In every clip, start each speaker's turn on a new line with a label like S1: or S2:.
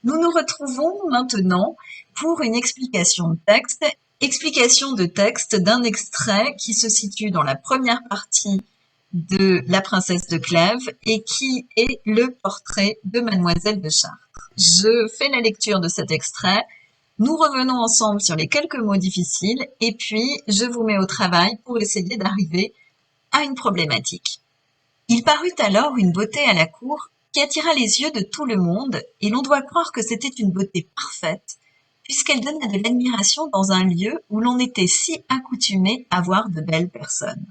S1: Nous nous retrouvons maintenant pour une explication de texte d'un extrait qui se situe dans la première partie de La Princesse de Clèves et qui est le portrait de Mademoiselle de Chartres. Je fais la lecture de cet extrait. Nous revenons ensemble sur les quelques mots difficiles et puis je vous mets au travail pour essayer d'arriver à une problématique. Il parut alors une beauté à la cour qui attira les yeux de tout le monde, et l'on doit croire que c'était une beauté parfaite, puisqu'elle donna de l'admiration dans un lieu où l'on était si accoutumé à voir de belles personnes.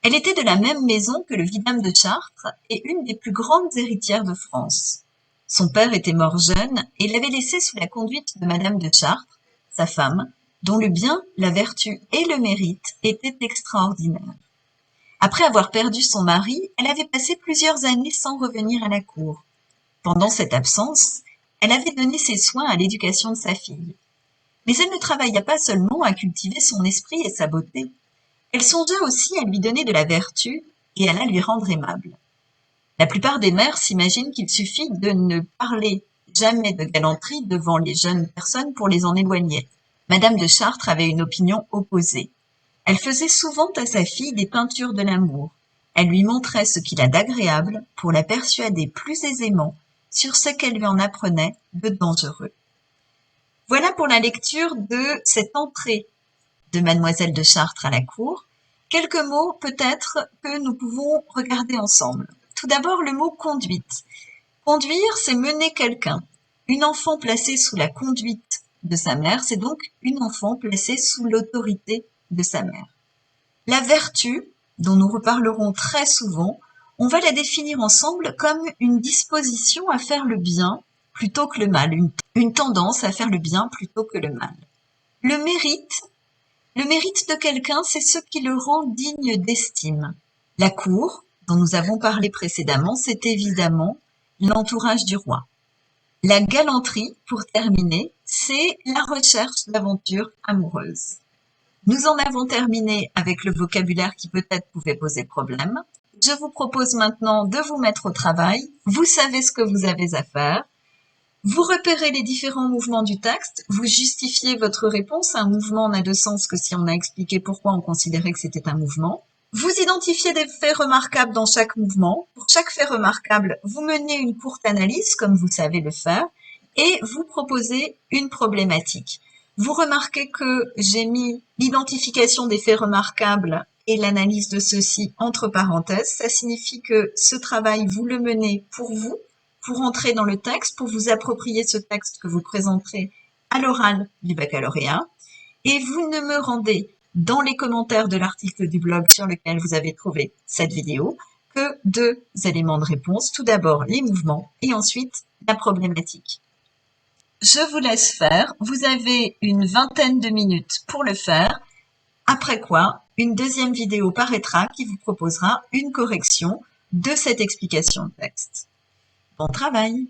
S1: Elle était de la même maison que le vidame de Chartres et une des plus grandes héritières de France. Son père était mort jeune et l'avait laissée sous la conduite de madame de Chartres, sa femme, dont le bien, la vertu et le mérite étaient extraordinaires. Après avoir perdu son mari, elle avait passé plusieurs années sans revenir à la cour. Pendant cette absence, elle avait donné ses soins à l'éducation de sa fille. Mais elle ne travailla pas seulement à cultiver son esprit et sa beauté. Elle songea aussi à lui donner de la vertu et à la lui rendre aimable. La plupart des mères s'imaginent qu'il suffit de ne parler jamais de galanterie devant les jeunes personnes pour les en éloigner. Madame de Chartres avait une opinion opposée. Elle faisait souvent à sa fille des peintures de l'amour. Elle lui montrait ce qu'il a d'agréable pour la persuader plus aisément sur ce qu'elle lui en apprenait de dangereux. Voilà pour la lecture de cette entrée de Mademoiselle de Chartres à la cour. Quelques mots peut-être que nous pouvons regarder ensemble. Tout d'abord le mot conduite. Conduire, c'est mener quelqu'un. Une enfant placée sous la conduite de sa mère, c'est donc une enfant placée sous l'autorité de sa mère. La vertu, dont nous reparlerons très souvent, on va la définir ensemble comme une disposition à faire le bien plutôt que le mal, une tendance à faire le bien plutôt que le mal. Le mérite de quelqu'un, c'est ce qui le rend digne d'estime. La cour, dont nous avons parlé précédemment, c'est évidemment l'entourage du roi. La galanterie, pour terminer, c'est la recherche d'aventures amoureuses. Nous en avons terminé avec le vocabulaire qui peut-être pouvait poser problème. Je vous propose maintenant de vous mettre au travail. Vous savez ce que vous avez à faire. Vous repérez les différents mouvements du texte. Vous justifiez votre réponse. Un mouvement n'a de sens que si on a expliqué pourquoi on considérait que c'était un mouvement. Vous identifiez des faits remarquables dans chaque mouvement. Pour chaque fait remarquable, vous menez une courte analyse, comme vous savez le faire, et vous proposez une problématique. Vous remarquez que j'ai mis l'identification des faits remarquables et l'analyse de ceux-ci entre parenthèses. Ça signifie que ce travail, vous le menez pour entrer dans le texte, pour vous approprier ce texte que vous présenterez à l'oral du baccalauréat. Et vous ne me rendez dans les commentaires de l'article du blog sur lequel vous avez trouvé cette vidéo que 2 éléments de réponse. Tout d'abord, les mouvements et ensuite la problématique. Je vous laisse faire. Vous avez une vingtaine de minutes pour le faire. Après quoi, une deuxième vidéo paraîtra qui vous proposera une correction de cette explication de texte. Bon travail!